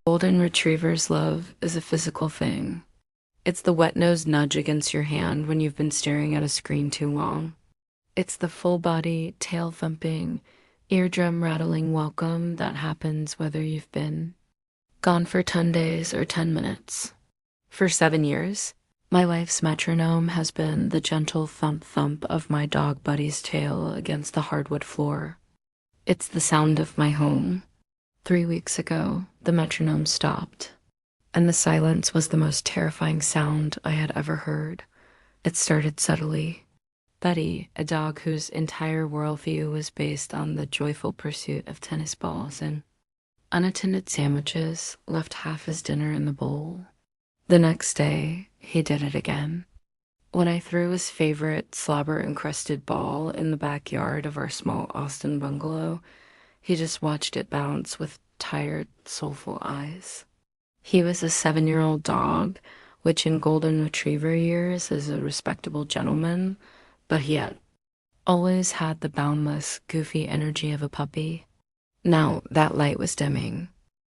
Golden Retriever's love is a physical thing. It's the wet-nosed nudge against your hand when you've been staring at a screen too long. It's the full-body, tail-thumping, eardrum-rattling welcome that happens whether you've been gone for 10 days or 10 minutes. For 7 years, my life's metronome has been the gentle thump-thump of my dog buddy's tail against the hardwood floor. It's the sound of my home. 3 weeks ago, the metronome stopped, and the silence was the most terrifying sound I had ever heard. It started subtly. Betty, a dog whose entire worldview was based on the joyful pursuit of tennis balls and unattended sandwiches, left half his dinner in the bowl. The next day, he did it again. When I threw his favorite slobber-encrusted ball in the backyard of our small Austin bungalow, he just watched it bounce with tired, soulful eyes. He was a 7-year-old dog, which in Golden Retriever years is a respectable gentleman, but he had always had the boundless, goofy energy of a puppy. Now that light was dimming.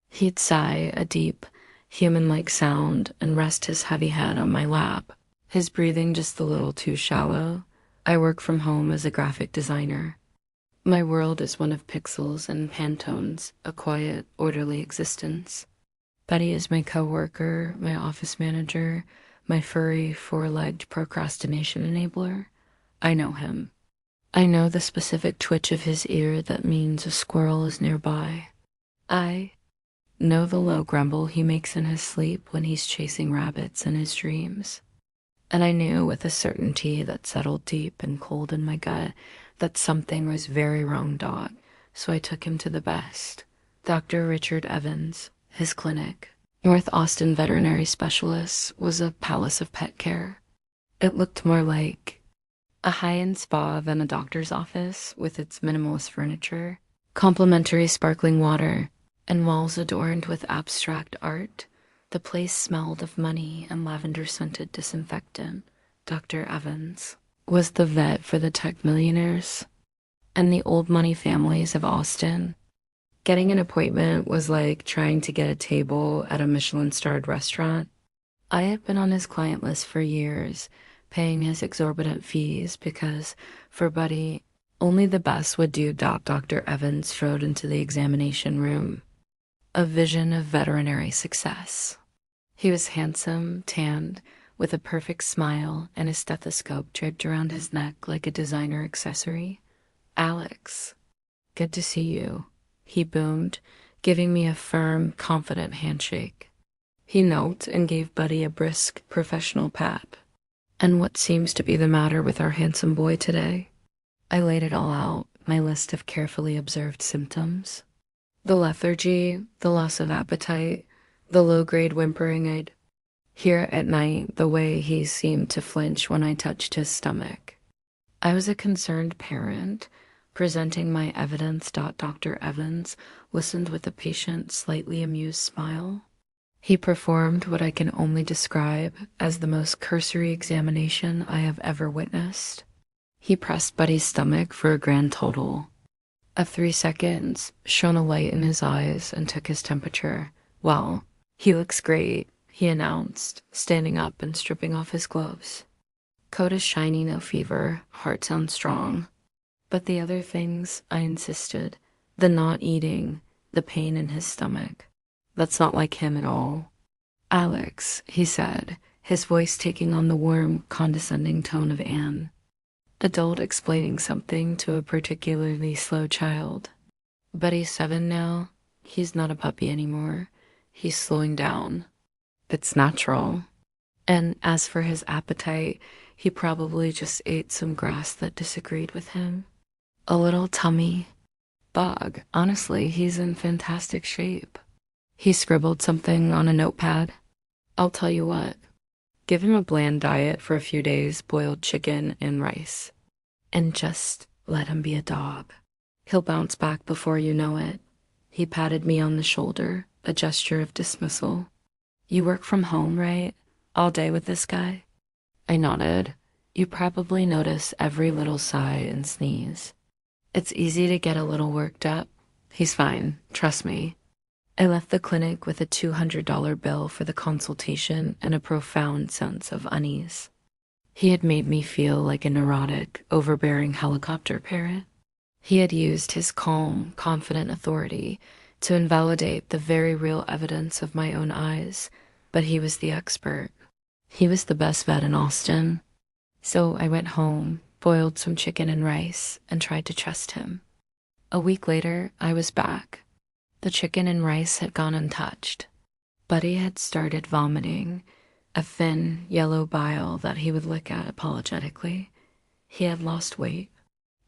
He'd sigh a deep, human-like sound and rest his heavy head on my lap, his breathing just a little too shallow. I work from home as a graphic designer. My world is one of pixels and Pantones, a quiet, orderly existence. Betty is my coworker, my office manager, my furry, four-legged procrastination enabler. I know him. I know the specific twitch of his ear that means a squirrel is nearby. I know the low grumble he makes in his sleep when he's chasing rabbits in his dreams. And I knew with a certainty that settled deep and cold in my gut that something was very wrong, dog, so I took him to the best. Dr. Richard Evans, his clinic, North Austin veterinary specialist, was a palace of pet care. It looked more like a high-end spa than a doctor's office with its minimalist furniture, complimentary sparkling water, and walls adorned with abstract art. The place smelled of money and lavender-scented disinfectant. Dr. Evans was the vet for the tech millionaires and the old money families of Austin. Getting an appointment was like trying to get a table at a Michelin-starred restaurant. I had been on his client list for years, paying his exorbitant fees because, for Buddy, only the best would do. Dr. Evans strode into the examination room, a vision of veterinary success. He was handsome, tanned, with a perfect smile and a stethoscope draped around his neck like a designer accessory. "Alex, good to see you," he boomed, giving me a firm, confident handshake. He knelt and gave Buddy a brisk, professional pat. "And what seems to be the matter with our handsome boy today?" I laid it all out, my list of carefully observed symptoms. The lethargy, the loss of appetite, the low-grade whimpering I'd hear at night, the way he seemed to flinch when I touched his stomach. I was a concerned parent, presenting my evidence. Dr. Evans listened with a patient, slightly amused smile. He performed what I can only describe as the most cursory examination I have ever witnessed. He pressed Buddy's stomach for a grand total of 3 seconds, shone a light in his eyes, and took his temperature. "Well, he looks great," he announced, standing up and stripping off his gloves. "Coat is shiny, no fever, heart sounds strong." But the other things, I insisted, the not eating, the pain in his stomach, that's not like him at all. "Alex," he said, his voice taking on the warm, condescending tone of Anne, adult explaining something to a particularly slow child. "Buddy's 7 now. He's not a puppy anymore. He's slowing down. It's natural. And as for his appetite, he probably just ate some grass that disagreed with him. A little tummy bug. Honestly, he's in fantastic shape." He scribbled something on a notepad. "I'll tell you what. Give him a bland diet for a few days, boiled chicken and rice. And just let him be a dog. He'll bounce back before you know it." He patted me on the shoulder, a gesture of dismissal. "You work from home, right? All day with this guy?" I nodded. "You probably notice every little sigh and sneeze. It's easy to get a little worked up. He's fine, trust me." I left the clinic with a $200 bill for the consultation and a profound sense of unease. He had made me feel like a neurotic, overbearing helicopter parent. He had used his calm, confident authority to invalidate the very real evidence of my own eyes, but he was the expert. He was the best vet in Austin. So I went home, boiled some chicken and rice, and tried to trust him. A week later, I was back. The chicken and rice had gone untouched. Buddy had started vomiting, a thin, yellow bile that he would lick at apologetically. He had lost weight.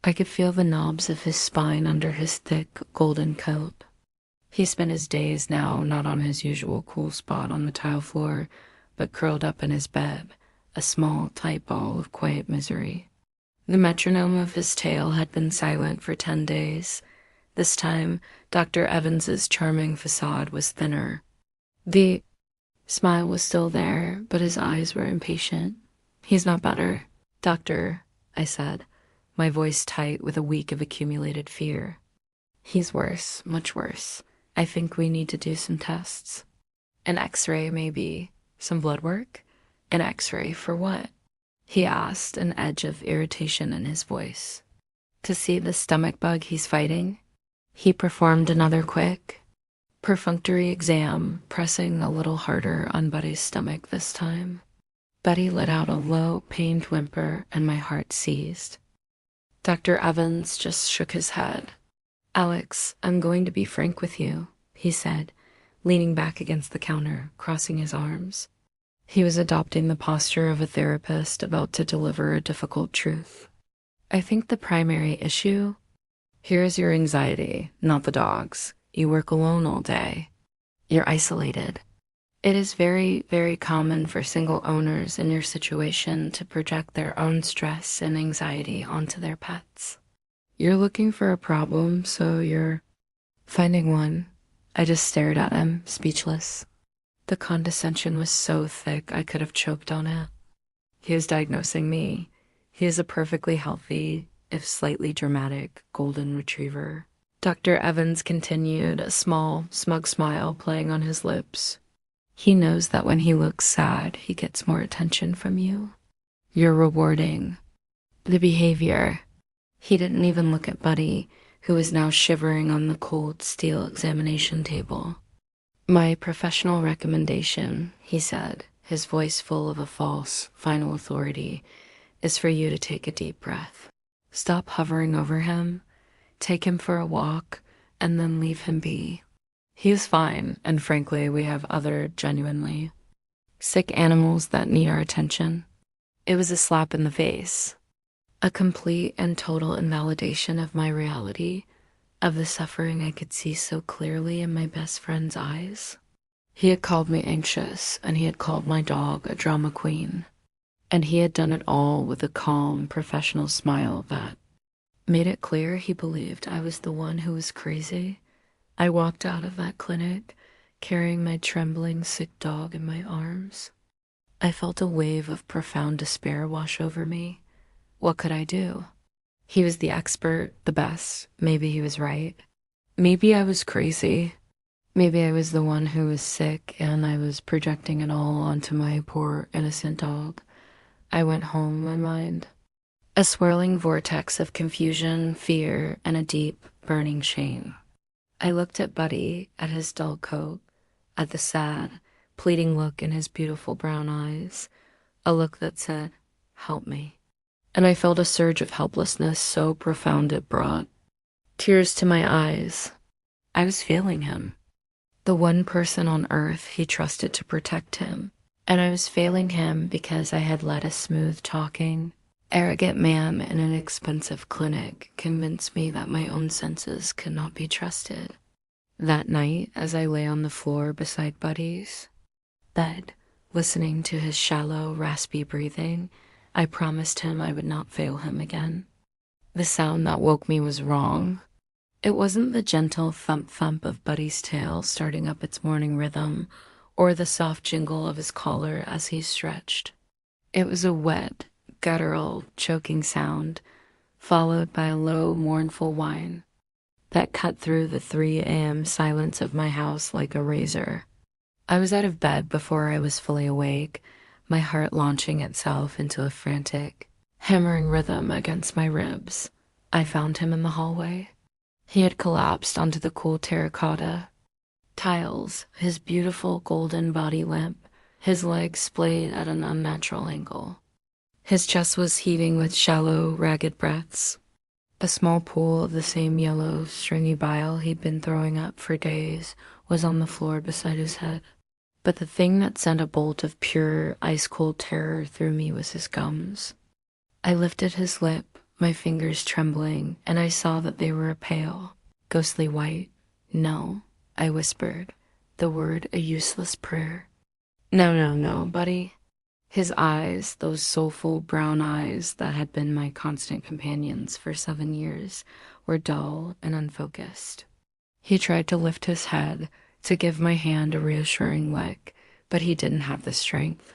I could feel the knobs of his spine under his thick, golden coat. He spent his days now not on his usual cool spot on the tile floor, but curled up in his bed, a small, tight ball of quiet misery. The metronome of his tail had been silent for 10 days. This time, Dr. Evans's charming facade was thinner. The smile was still there, but his eyes were impatient. "He's not better, doctor," I said, my voice tight with a week of accumulated fear. "He's worse, much worse. I think we need to do some tests. An X-ray, maybe. Some blood work?" "An X-ray for what?" he asked, an edge of irritation in his voice. "To see the stomach bug he's fighting." He performed another quick, perfunctory exam, pressing a little harder on Buddy's stomach this time. Buddy let out a low, pained whimper, and my heart seized. Dr. Evans just shook his head. "Alex, I'm going to be frank with you," he said, leaning back against the counter, crossing his arms. He was adopting the posture of a therapist about to deliver a difficult truth. "I think the primary issue here is your anxiety, not the dog's. You work alone all day. You're isolated. It is very, very common for single owners in your situation to project their own stress and anxiety onto their pets. You're looking for a problem, so you're finding one." I just stared at him, speechless. The condescension was so thick I could have choked on it. He is diagnosing me. He is a perfectly healthy, if slightly dramatic, golden retriever. Dr. Evans continued, a small, smug smile playing on his lips. "He knows that when he looks sad, he gets more attention from you. You're rewarding the behavior." He didn't even look at Buddy, who was now shivering on the cold steel examination table. "My professional recommendation," he said, his voice full of a false, final authority, "is for you to take a deep breath. Stop hovering over him, take him for a walk, and then leave him be. He is fine, and frankly, we have other genuinely sick animals that need our attention." It was a slap in the face, a complete and total invalidation of my reality, of the suffering I could see so clearly in my best friend's eyes. He had called me anxious, and he had called my dog a drama queen. And he had done it all with a calm, professional smile that made it clear he believed I was the one who was crazy. I walked out of that clinic, carrying my trembling, sick dog in my arms. I felt a wave of profound despair wash over me. What could I do? He was the expert, the best. Maybe he was right. Maybe I was crazy. Maybe I was the one who was sick, and I was projecting it all onto my poor, innocent dog. I went home, my mind. A swirling vortex of confusion, fear, and a deep, burning shame. I looked at Buddy, at his dull coat, at the sad, pleading look in his beautiful brown eyes, a look that said, "Help me." And I felt a surge of helplessness so profound it brought tears to my eyes. I was failing him, the one person on earth he trusted to protect him. And I was failing him because I had let a smooth-talking, arrogant man in an expensive clinic convince me that my own senses could not be trusted. That night, as I lay on the floor beside Buddy's bed, listening to his shallow, raspy breathing, I promised him I would not fail him again. The sound that woke me was wrong. It wasn't the gentle thump-thump of Buddy's tail starting up its morning rhythm, or the soft jingle of his collar as he stretched. It was a wet, guttural, choking sound, followed by a low, mournful whine. that cut through the 3 a.m. silence of my house like a razor. I was out of bed before I was fully awake, my heart launching itself into a frantic, hammering rhythm against my ribs. I found him in the hallway. He had collapsed onto the cool terracotta tiles, his beautiful golden body limp, his legs splayed at an unnatural angle. His chest was heaving with shallow, ragged breaths. A small pool of the same yellow, stringy bile he'd been throwing up for days was on the floor beside his head. But the thing that sent a bolt of pure, ice-cold terror through me was his gums. I lifted his lip, my fingers trembling, and I saw that they were a pale, ghostly white. No, I whispered, the word a useless prayer. No, buddy. His eyes, those soulful brown eyes that had been my constant companions for 7 years, were dull and unfocused. He tried to lift his head, to give my hand a reassuring lick, but he didn't have the strength.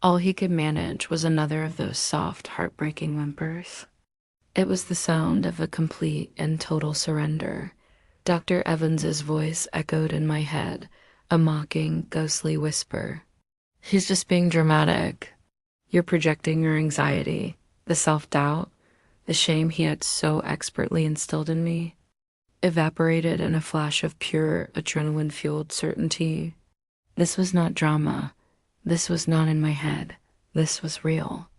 All he could manage was another of those soft, heartbreaking whimpers. It was the sound of a complete and total surrender. Dr. Evans's voice echoed in my head, a mocking, ghostly whisper. He's just being dramatic. You're projecting your anxiety, the self-doubt, the shame he had so expertly instilled in me, evaporated in a flash of pure, adrenaline-fueled certainty. This was not drama. This was not in my head. This was real.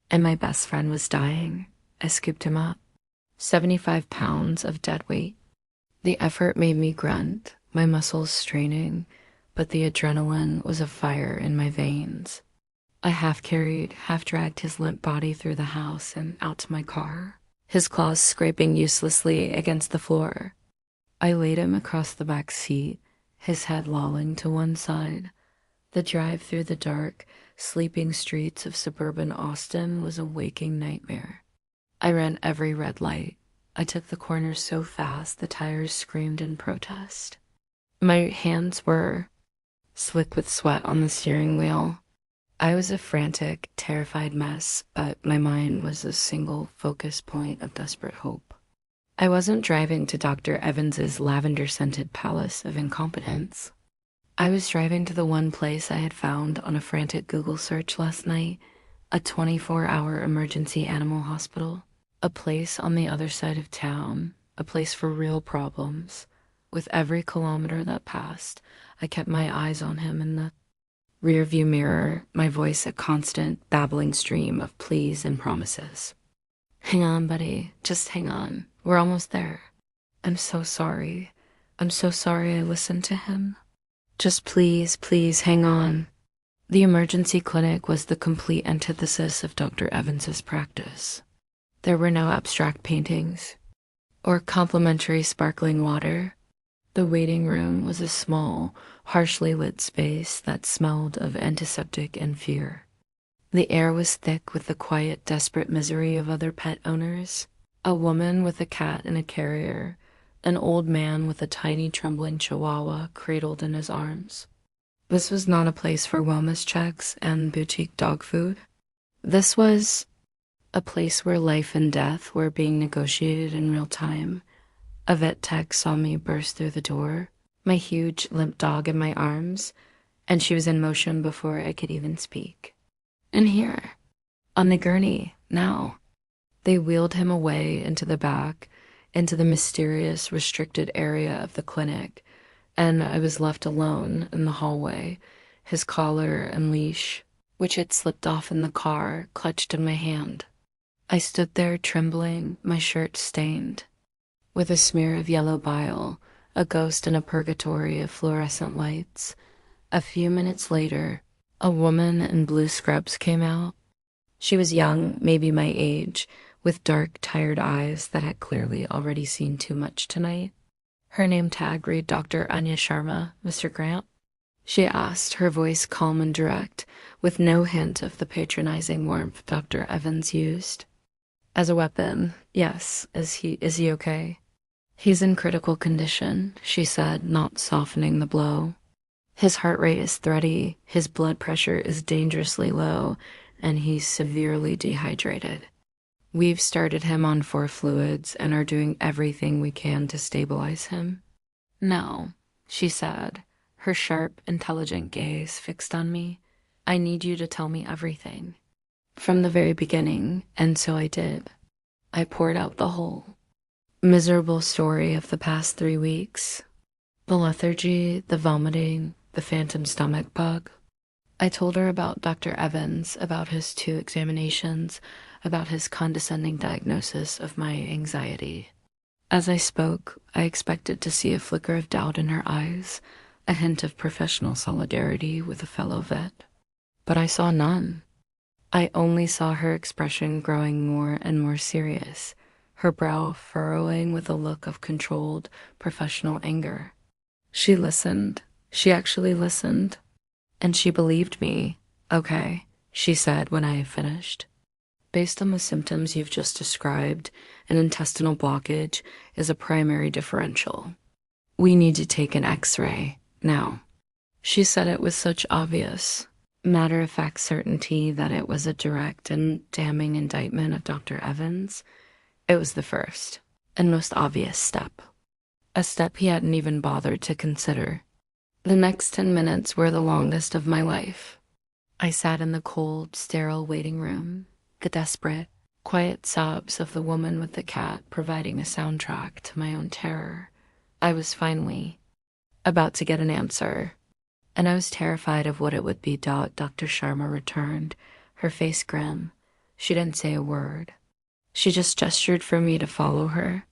And my best friend was dying. I scooped him up. 75 pounds of dead weight. The effort made me grunt, my muscles straining, but the adrenaline was a fire in my veins. I half-carried, half-dragged his limp body through the house and out to my car, his claws scraping uselessly against the floor. I laid him across the back seat, his head lolling to one side. The drive through the dark, sleeping streets of suburban Austin was a waking nightmare. I ran every red light. I took the corners so fast the tires screamed in protest. My hands were slick with sweat on the steering wheel. I was a frantic, terrified mess, but my mind was a single focus point of desperate hope. I wasn't driving to Dr. Evans's lavender-scented palace of incompetence. I was driving to the one place I had found on a frantic Google search last night, a 24-hour emergency animal hospital, a place on the other side of town, a place for real problems. With every kilometer that passed, I kept my eyes on him in the rearview mirror, my voice a constant, babbling stream of pleas and promises. Hang on, buddy. Just hang on. We're almost there. I'm so sorry. I'm so sorry I listened to him. Just please, please hang on. The emergency clinic was the complete antithesis of Dr. Evans's practice. There were no abstract paintings or complimentary sparkling water. The waiting room was a small, harshly lit space that smelled of antiseptic and fear. The air was thick with the quiet, desperate misery of other pet owners. A woman with a cat in a carrier, an old man with a tiny trembling chihuahua cradled in his arms. This was not a place for wellness checks and boutique dog food. This was a place where life and death were being negotiated in real time. A vet tech saw me burst through the door, my huge, limp dog in my arms, and she was in motion before I could even speak. In here, on the gurney, now. They wheeled him away into the back, into the mysterious, restricted area of the clinic, and I was left alone in the hallway, his collar and leash, which had slipped off in the car, clutched in my hand. I stood there trembling, my shirt stained, with a smear of yellow bile, a ghost in a purgatory of fluorescent lights. A few minutes later, a woman in blue scrubs came out. She was young, maybe my age, with dark, tired eyes that had clearly already seen too much tonight. Her name tag read Dr. Anya Sharma, Mr. Grant. She asked, her voice calm and direct, with no hint of the patronizing warmth Dr. Evans used. As a weapon, yes. Is he okay? He's in critical condition, she said, not softening the blow. His heart rate is thready, his blood pressure is dangerously low, and he's severely dehydrated. We've started him on 4 fluids and are doing everything we can to stabilize him. No, she said, her sharp, intelligent gaze fixed on me. I need you to tell me everything. From the very beginning, and so I did. I poured out the whole miserable story of the past 3 weeks. The lethargy, the vomiting, the phantom stomach bug. I told her about Dr. Evans, about his 2 examinations, about his condescending diagnosis of my anxiety. As I spoke, I expected to see a flicker of doubt in her eyes, a hint of professional solidarity with a fellow vet. But I saw none. I only saw her expression growing more and more serious, her brow furrowing with a look of controlled, professional anger. She listened. She actually listened. And she believed me. Okay, she said when I had finished. Based on the symptoms you've just described, an intestinal blockage is a primary differential. We need to take an X-ray now. She said it with such obvious, matter-of-fact certainty that it was a direct and damning indictment of Dr. Evans. It was the first and most obvious step. A step he hadn't even bothered to consider. The next 10 minutes were the longest of my life. I sat in the cold, sterile waiting room, the desperate, quiet sobs of the woman with the cat providing a soundtrack to my own terror. I was finally about to get an answer, and I was terrified of what it would be. Dr. Sharma returned, her face grim. She didn't say a word. She just gestured for me to follow her.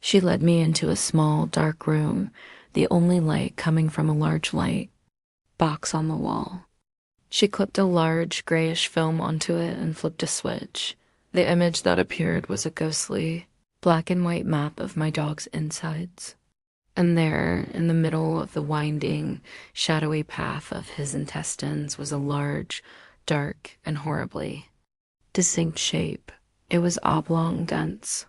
She led me into a small, dark room, the only light coming from a large light box on the wall. She clipped a large, grayish film onto it and flipped a switch. The image that appeared was a ghostly, black and white map of my dog's insides. And there, in the middle of the winding, shadowy path of his intestines, was a large, dark, and horribly distinct shape. It was oblong, dense.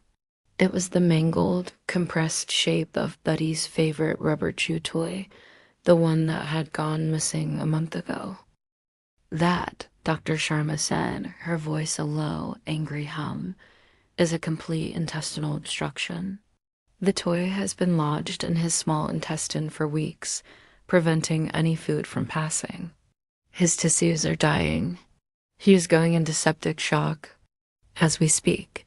It was the mangled, compressed shape of Buddy's favorite rubber chew toy, the one that had gone missing a month ago. That, Dr. Sharma said, her voice a low, angry hum, is a complete intestinal obstruction. The toy has been lodged in his small intestine for weeks, preventing any food from passing. His tissues are dying. He is going into septic shock as we speak.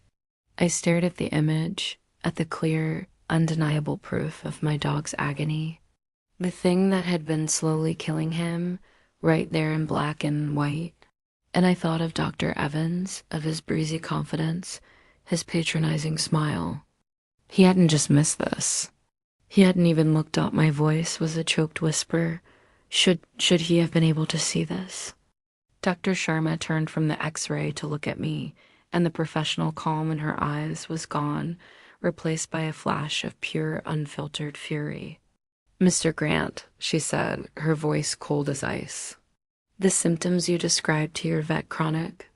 I stared at the image, at the clear, undeniable proof of my dog's agony. The thing that had been slowly killing him, right there in black and white. And I thought of Dr. Evans, of his breezy confidence, his patronizing smile. He hadn't just missed this. He hadn't even looked up. My voice was a choked whisper. Should he have been able to see this? Dr. Sharma turned from the X-ray to look at me, and the professional calm in her eyes was gone, replaced by a flash of pure, unfiltered fury. Mr. Grant, she said, her voice cold as ice. The symptoms you described to your vet chronic?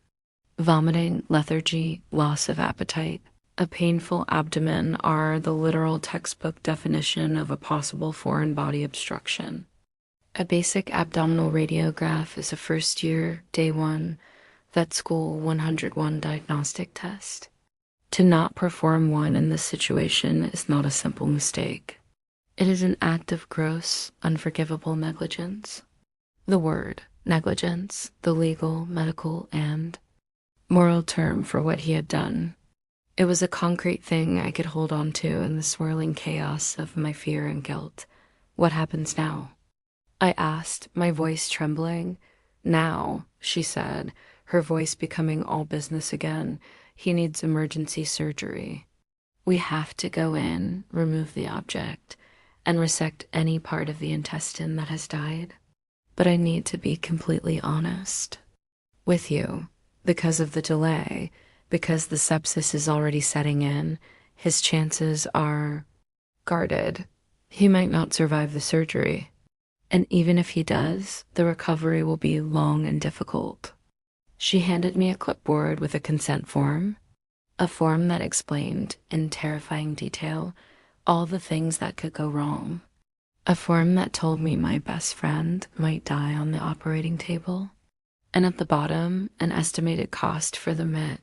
Vomiting, lethargy, loss of appetite, a painful abdomen are the literal textbook definition of a possible foreign body obstruction. A basic abdominal radiograph is a first-year, day 1, vet school 101 diagnostic test. To not perform one in this situation is not a simple mistake. It is an act of gross, unforgivable negligence. The word, negligence, the legal, medical, and moral term for what he had done. It was a concrete thing I could hold on to in the swirling chaos of my fear and guilt. What happens now? I asked, my voice trembling. Now, she said, her voice becoming all business again, he needs emergency surgery. We have to go in, remove the object, and resect any part of the intestine that has died. But I need to be completely honest with you. Because of the delay, because the sepsis is already setting in, his chances are guarded. He might not survive the surgery. And even if he does, the recovery will be long and difficult. She handed me a clipboard with a consent form, a form that explained, in terrifying detail, all the things that could go wrong. A form that told me my best friend might die on the operating table. And at the bottom, an estimated cost for the MIT.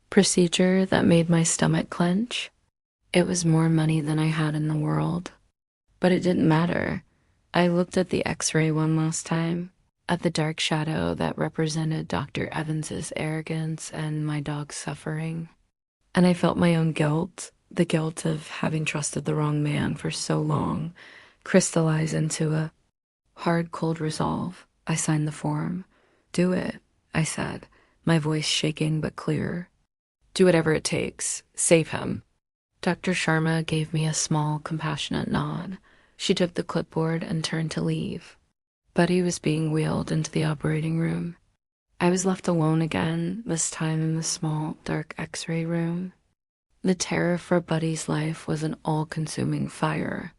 procedure that made my stomach clench. It was more money than I had in the world. But it didn't matter. I looked at the x-ray one last time, at the dark shadow that represented Dr. Evans's arrogance and my dog's suffering. And I felt my own guilt, the guilt of having trusted the wrong man for so long, crystallize into a hard, cold resolve. I signed the form. Do it, I said, my voice shaking but clear. Do whatever it takes. Save him. Dr. Sharma gave me a small, compassionate nod. She took the clipboard and turned to leave. Buddy was being wheeled into the operating room. I was left alone again, this time in the small, dark x-ray room. The terror for Buddy's life was an all-consuming fire.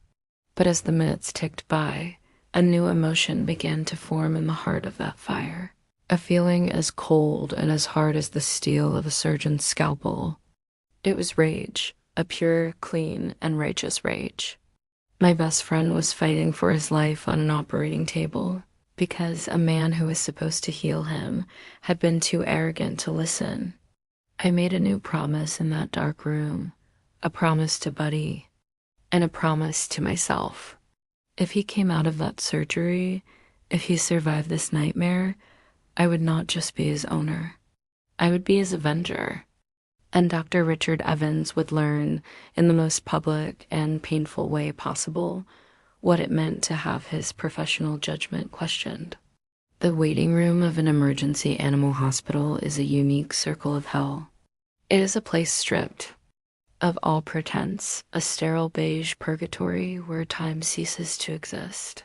But as the minutes ticked by, a new emotion began to form in the heart of that fire. A feeling as cold and as hard as the steel of a surgeon's scalpel. It was rage, a pure, clean, and righteous rage. My best friend was fighting for his life on an operating table because a man who was supposed to heal him had been too arrogant to listen. I made a new promise in that dark room, a promise to Buddy, and a promise to myself. If he came out of that surgery, if he survived this nightmare, I would not just be his owner. I would be his avenger. And Dr. Richard Evans would learn, in the most public and painful way possible, what it meant to have his professional judgment questioned. The waiting room of an emergency animal hospital is a unique circle of hell. It is a place stripped of all pretense, a sterile beige purgatory where time ceases to exist.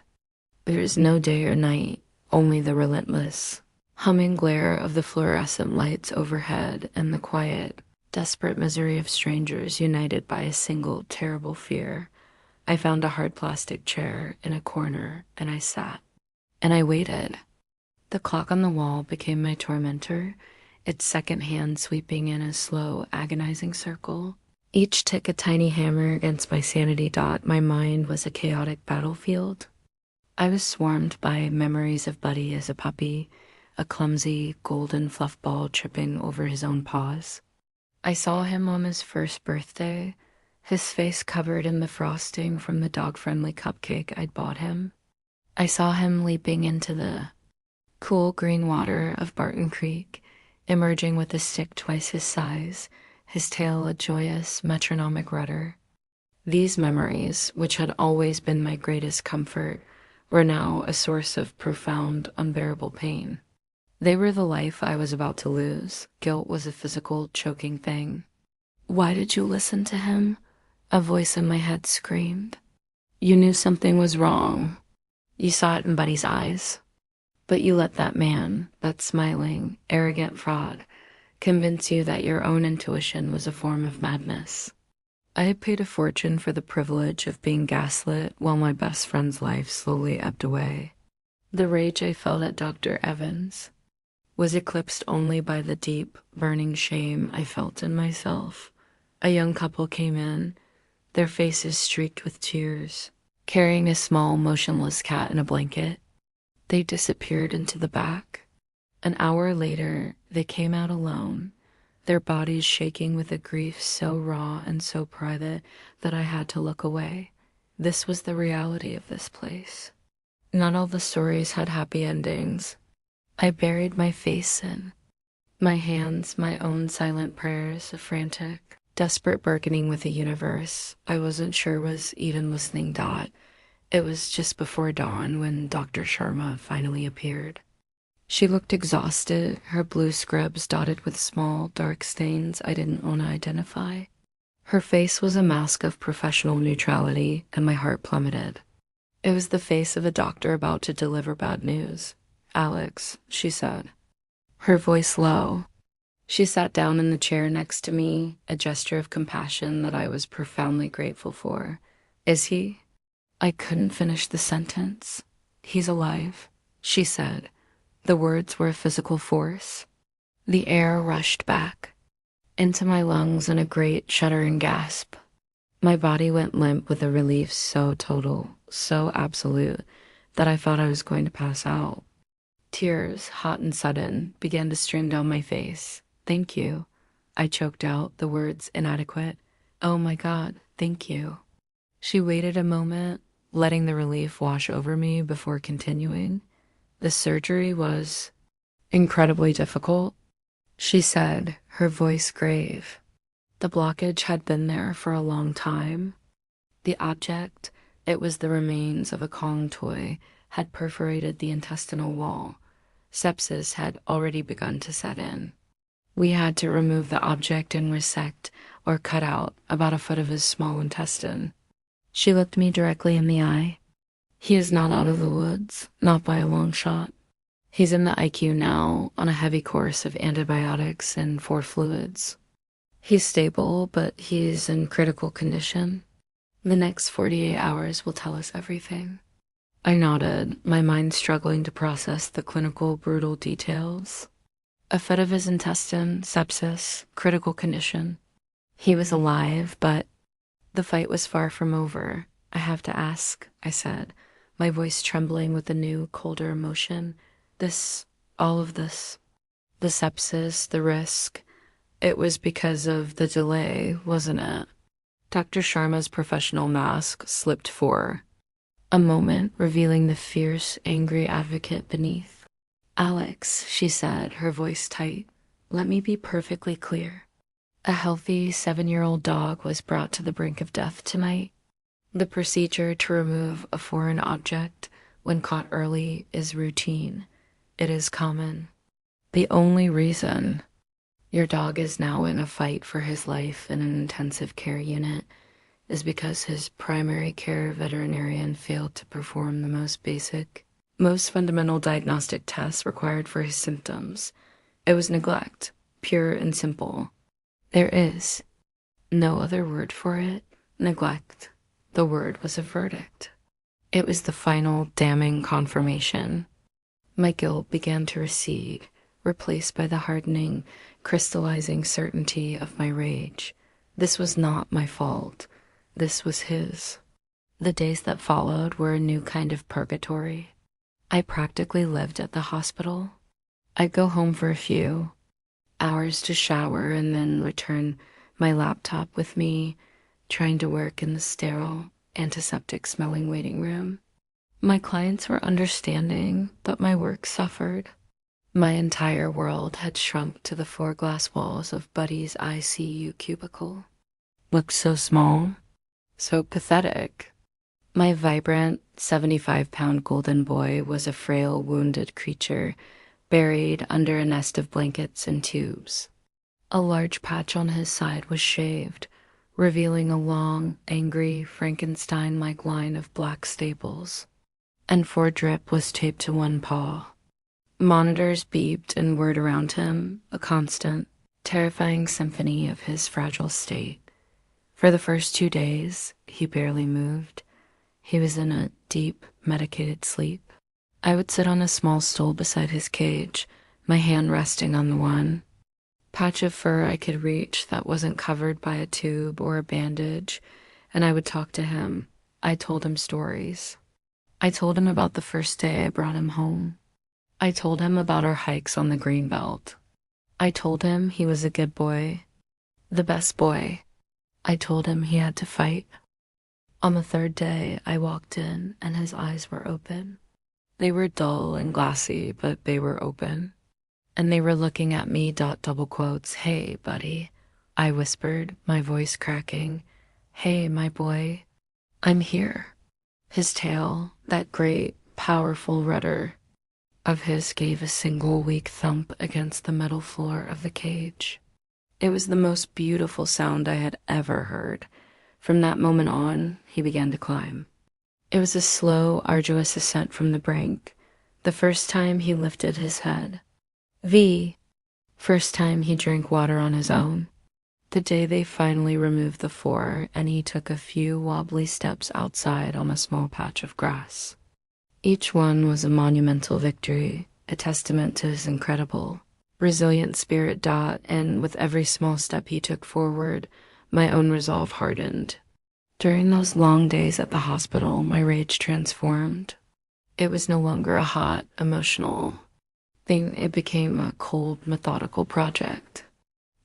There is no day or night, only the relentless, humming glare of the fluorescent lights overhead and the quiet, desperate misery of strangers united by a single terrible fear. I found a hard plastic chair in a corner and I sat. And I waited. The clock on the wall became my tormentor, its second hand sweeping in a slow, agonizing circle. Each tick a tiny hammer against my sanity dot. My mind was a chaotic battlefield. I was swarmed by memories of Buddy as a puppy, a clumsy, golden fluff ball tripping over his own paws. I saw him on his first birthday, his face covered in the frosting from the dog-friendly cupcake I'd bought him. I saw him leaping into the cool green water of Barton Creek, emerging with a stick twice his size, his tail a joyous, metronomic rudder. These memories, which had always been my greatest comfort, were now a source of profound, unbearable pain. They were the life I was about to lose. Guilt was a physical, choking thing. Why did you listen to him? A voice in my head screamed. You knew something was wrong. You saw it in Buddy's eyes. But you let that man, that smiling, arrogant fraud, convince you that your own intuition was a form of madness. I had paid a fortune for the privilege of being gaslit while my best friend's life slowly ebbed away. The rage I felt at Dr. Evans was eclipsed only by the deep, burning shame I felt in myself. A young couple came in, their faces streaked with tears, carrying a small, motionless cat in a blanket. They disappeared into the back. An hour later, they came out alone, their bodies shaking with a grief so raw and so private that I had to look away. This was the reality of this place. Not all the stories had happy endings. I buried my face in my hands, my own silent prayers, a frantic, desperate bargaining with the universe I wasn't sure was even listening. It was just before dawn when Dr. Sharma finally appeared. She looked exhausted, her blue scrubs dotted with small, dark stains I didn't want to identify. Her face was a mask of professional neutrality, and my heart plummeted. It was the face of a doctor about to deliver bad news. Alex, she said, her voice low. She sat down in the chair next to me, a gesture of compassion that I was profoundly grateful for. Is he? I couldn't finish the sentence. He's alive, she said. The words were a physical force. The air rushed back into my lungs in a great shuddering gasp. My body went limp with a relief so total, so absolute, that I thought I was going to pass out. Tears, hot and sudden, began to stream down my face. Thank you, I choked out, the words inadequate. Oh my God, thank you. She waited a moment, letting the relief wash over me before continuing. The surgery was incredibly difficult, she said, her voice grave. The blockage had been there for a long time. The object, it was the remains of a Kong toy, had perforated the intestinal wall. Sepsis had already begun to set in. We had to remove the object and resect or cut out about a foot of his small intestine. She looked me directly in the eye. He is not out of the woods, not by a long shot. He's in the ICU now on a heavy course of antibiotics and 4 fluids. He's stable, but he's in critical condition. The next 48 hours will tell us everything. I nodded, my mind struggling to process the clinical, brutal details. A foot of his intestine, sepsis, critical condition. He was alive, but the fight was far from over. I have to ask, I said, my voice trembling with a new, colder emotion. All of this, the sepsis, the risk, it was because of the delay, wasn't it? Dr. Sharma's professional mask slipped for a moment, revealing the fierce, angry advocate beneath. Alex, she said, her voice tight, let me be perfectly clear. A healthy 7-year-old dog was brought to the brink of death tonight. The procedure to remove a foreign object when caught early is routine. It is common. The only reason your dog is now in a fight for his life in an intensive care unit is because his primary care veterinarian failed to perform the most basic, most fundamental diagnostic tests required for his symptoms. It was neglect, pure and simple. There is no other word for it, neglect. The word was a verdict. It was the final damning confirmation. My guilt began to recede, replaced by the hardening, crystallizing certainty of my rage. This was not my fault. This was his. The days that followed were a new kind of purgatory. I practically lived at the hospital. I'd go home for a few hours to shower and then return my laptop with me, trying to work in the sterile, antiseptic-smelling waiting room. My clients were understanding, but my work suffered. My entire world had shrunk to the 4 glass walls of Buddy's ICU cubicle. Looked so small, so pathetic. My vibrant, 75-pound golden boy was a frail, wounded creature, buried under a nest of blankets and tubes. A large patch on his side was shaved, revealing a long, angry, Frankenstein-like line of black staples. And 4 drip was taped to one paw. Monitors beeped and whirred around him, a constant, terrifying symphony of his fragile state. For the first 2 days, he barely moved. He was in a deep, medicated sleep. I would sit on a small stool beside his cage, my hand resting on the one patch of fur I could reach that wasn't covered by a tube or a bandage, and I would talk to him. I told him stories. I told him about the first day I brought him home. I told him about our hikes on the Greenbelt. I told him he was a good boy, the best boy. I told him he had to fight. On the 3rd day, I walked in and his eyes were open. They were dull and glassy, but they were open. And they were looking at me, double quotes, "Hey, buddy," I whispered, my voice cracking. "Hey, my boy, I'm here." His tail, that great, powerful rudder of his, gave a single weak thump against the metal floor of the cage. It was the most beautiful sound I had ever heard. From that moment on, he began to climb. It was a slow, arduous ascent from the brink. The first time he lifted his head. First time he drank water on his own. The day they finally removed the 4 and he took a few wobbly steps outside on a small patch of grass. Each one was a monumental victory, a testament to his incredible, resilient spirit. And with every small step he took forward, my own resolve hardened. During those long days at the hospital, my rage transformed. It was no longer a hot, emotional thing. It became a cold, methodical project.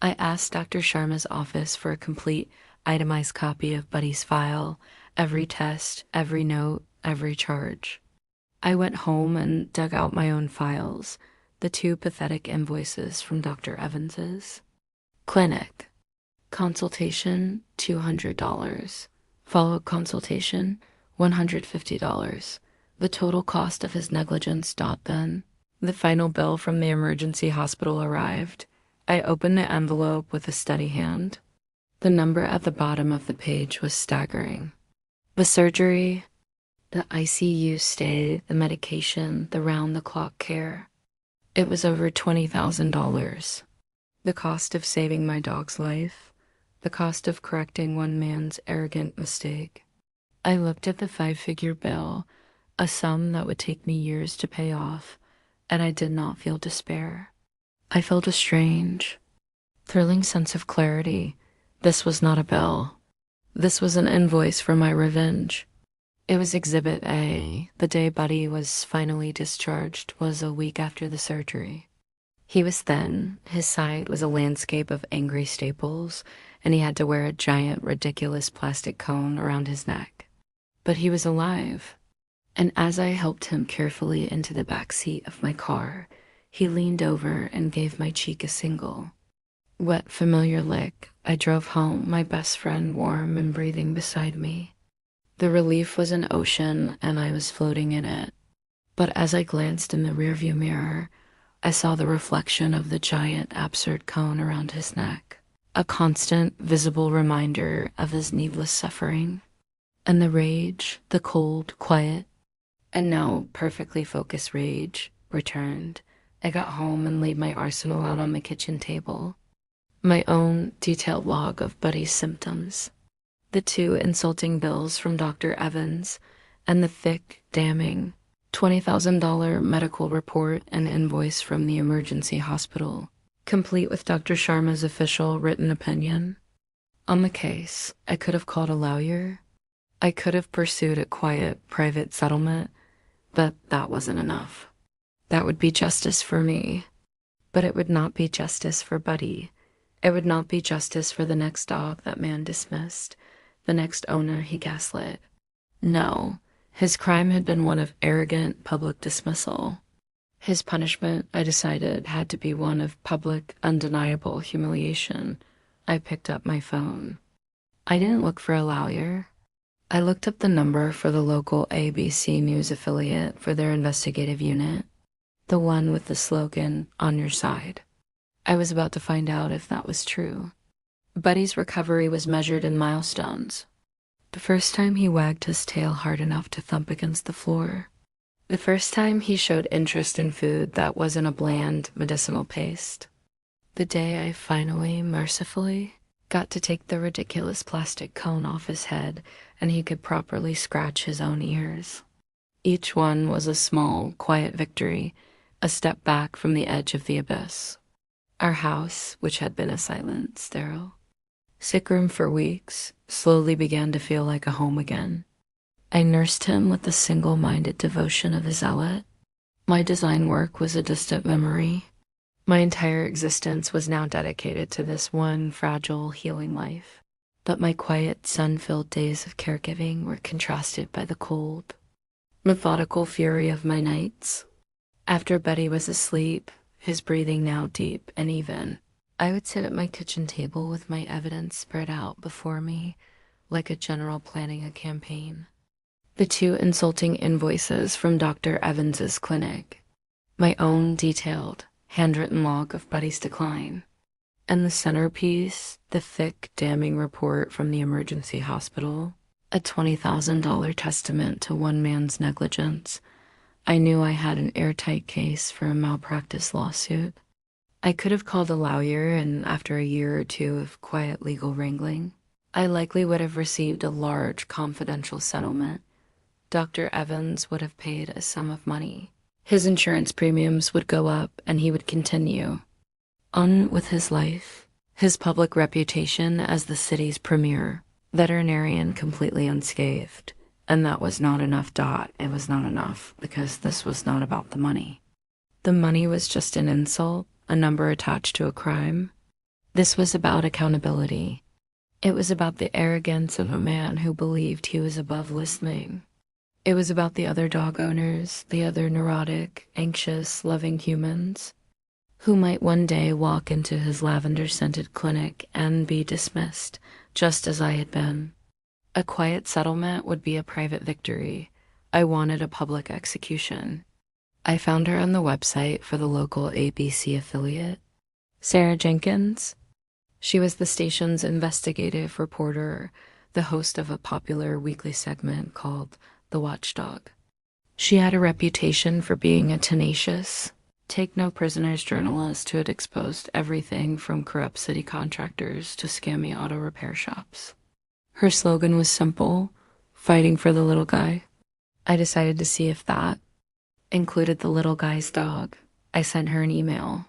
I asked Dr. Sharma's office for a complete, itemized copy of Buddy's file, every test, every note, every charge. I went home and dug out my own files, the two pathetic invoices from Dr. Evans's. Clinic. Consultation, $200. Follow-up consultation, $150. The total cost of his negligence. Then. The final bill from the emergency hospital arrived. I opened the envelope with a steady hand. The number at the bottom of the page was staggering. The surgery, the ICU stay, the medication, the round-the-clock care. It was over $20,000. The cost of saving my dog's life, the cost of correcting one man's arrogant mistake. I looked at the 5-figure bill, a sum that would take me years to pay off, and I did not feel despair. I felt a strange, thrilling sense of clarity. This was not a bill. This was an invoice for my revenge. It was Exhibit A. The day Buddy was finally discharged was a week after the surgery. He was thin, his side was a landscape of angry staples, and he had to wear a giant, ridiculous plastic cone around his neck. But he was alive, and as I helped him carefully into the back seat of my car, he leaned over and gave my cheek a single, wet, familiar lick. I drove home, my best friend warm and breathing beside me. The relief was an ocean, and I was floating in it. But as I glanced in the rearview mirror, I saw the reflection of the giant, absurd cone around his neck, a constant, visible reminder of his needless suffering. And the rage, the cold, quiet, and now perfectly focused rage, returned. I got home and laid my arsenal out on the kitchen table. My own detailed log of Buddy's symptoms, the 2 insulting bills from Dr. Evans, and the thick, damning $20,000 medical report and invoice from the emergency hospital, complete with Dr. Sharma's official written opinion. On the case, I could have called a lawyer. I could have pursued a quiet, private settlement, but that wasn't enough. That would be justice for me, but it would not be justice for Buddy. It would not be justice for the next dog that man dismissed, the next owner he gaslit. No, his crime had been one of arrogant public dismissal. His punishment, I decided, had to be one of public, undeniable humiliation. I picked up my phone. I didn't look for a lawyer. I looked up the number for the local ABC News affiliate for their investigative unit, the one with the slogan, "On Your Side." I was about to find out if that was true. Buddy's recovery was measured in milestones. The first time he wagged his tail hard enough to thump against the floor. The first time he showed interest in food that wasn't a bland, medicinal paste. The day I finally, mercifully, got to take the ridiculous plastic cone off his head and he could properly scratch his own ears. Each one was a small, quiet victory, a step back from the edge of the abyss. Our house, which had been a silent, sterile, sick room for weeks, slowly began to feel like a home again. I nursed him with the single-minded devotion of a zealot. My design work was a distant memory. My entire existence was now dedicated to this one fragile, healing life. But my quiet, sun-filled days of caregiving were contrasted by the cold, methodical fury of my nights. After Buddy was asleep, his breathing now deep and even, I would sit at my kitchen table with my evidence spread out before me, like a general planning a campaign. The 2 insulting invoices from Dr. Evans's clinic, my own detailed, handwritten log of Buddy's decline, and the centerpiece, the thick, damning report from the emergency hospital, a $20,000 testament to one man's negligence. I knew I had an airtight case for a malpractice lawsuit. I could have called a lawyer, and after a year or 2 of quiet legal wrangling, I likely would have received a large confidential settlement. Dr. Evans would have paid a sum of money. His insurance premiums would go up, and he would continue on with his life, his public reputation as the city's premier veterinarian, completely unscathed. And that was not enough. It was not enough, because this was not about the money. The money was just an insult, a number attached to a crime. This was about accountability. It was about the arrogance of a man who believed he was above listening. It was about the other dog owners, the other neurotic, anxious, loving humans, who might one day walk into his lavender-scented clinic and be dismissed, just as I had been. A quiet settlement would be a private victory. I wanted a public execution. I found her on the website for the local ABC affiliate. Sarah Jenkins. She was the station's investigative reporter, the host of a popular weekly segment called The Watchdog. She had a reputation for being a tenacious, take-no-prisoners journalist who had exposed everything from corrupt city contractors to scammy auto repair shops. Her slogan was simple: fighting for the little guy. I decided to see if that included the little guy's dog. I sent her an email.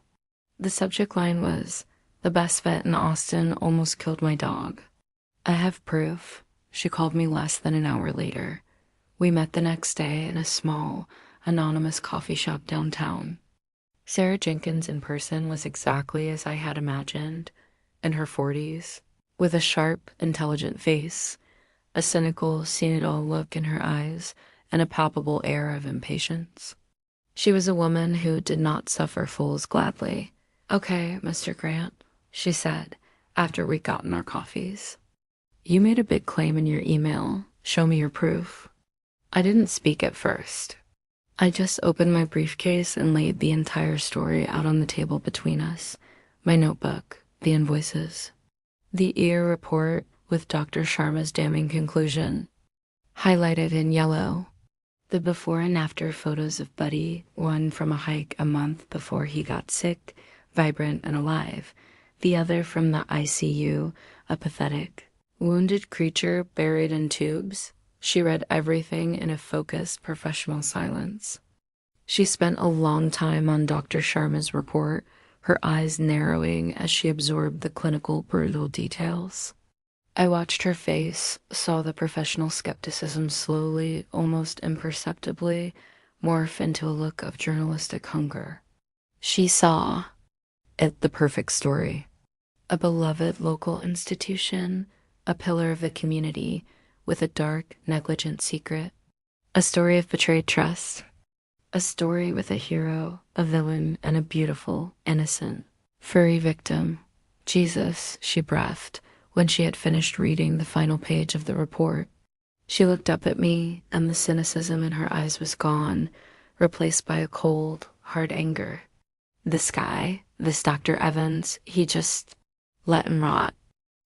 The subject line was, "The best vet in Austin almost killed my dog." I have proof. She called me less than an hour later. We met the next day in a small, anonymous coffee shop downtown. Sarah Jenkins in person was exactly as I had imagined, in her 40s, with a sharp, intelligent face, a cynical, seen-it-all look in her eyes, and a palpable air of impatience. She was a woman who did not suffer fools gladly. "Okay, Mr. Grant," she said, after we'd gotten our coffees. "You made a big claim in your email. Show me your proof." I didn't speak at first. I just opened my briefcase and laid the entire story out on the table between us. My notebook, the invoices, the ER report with Dr. Sharma's damning conclusion, highlighted in yellow, the before and after photos of Buddy, one from a hike a month before he got sick, vibrant and alive, the other from the ICU, a pathetic, wounded creature buried in tubes. She read everything in a focused, professional silence. She spent a long time on Dr. Sharma's report, her eyes narrowing as she absorbed the clinical, brutal details. I watched her face, saw the professional skepticism slowly, almost imperceptibly, morph into a look of journalistic hunger. She saw it, the perfect story. A beloved local institution, a pillar of the community, with a dark, negligent secret. A story of betrayed trust. A story with a hero, a villain, and a beautiful, innocent, furry victim. Jesus, she breathed when she had finished reading the final page of the report. She looked up at me, and the cynicism in her eyes was gone, replaced by a cold, hard anger. This guy, this Dr. Evans, he just let him rot.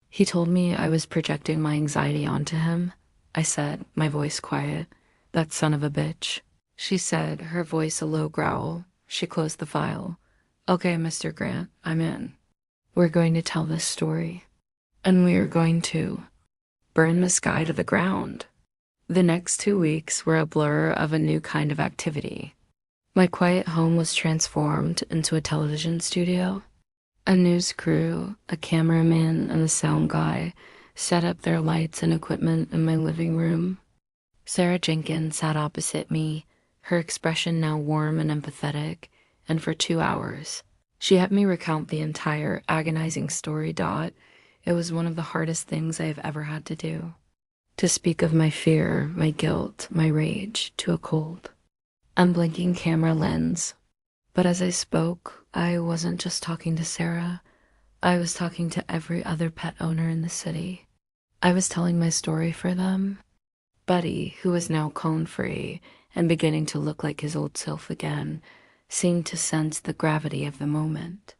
He told me I was projecting my anxiety onto him. I said, my voice quiet, "That son of a bitch." She said, her voice a low growl. She closed the file. "Okay, Mr. Grant, I'm in. We're going to tell this story. And we are going to burn this guy to the ground." The next 2 weeks were a blur of a new kind of activity. My quiet home was transformed into a television studio. A news crew, a cameraman, and a sound guy set up their lights and equipment in my living room. Sarah Jenkins sat opposite me, her expression now warm and empathetic, and for 2 hours, she had me recount the entire agonizing story. It was one of the hardest things I have ever had to do. To speak of my fear, my guilt, my rage, to a cold, unblinking camera lens. But as I spoke, I wasn't just talking to Sarah. I was talking to every other pet owner in the city. I was telling my story for them. Buddy, who was now cone-free and beginning to look like his old self again, seemed to sense the gravity of the moment.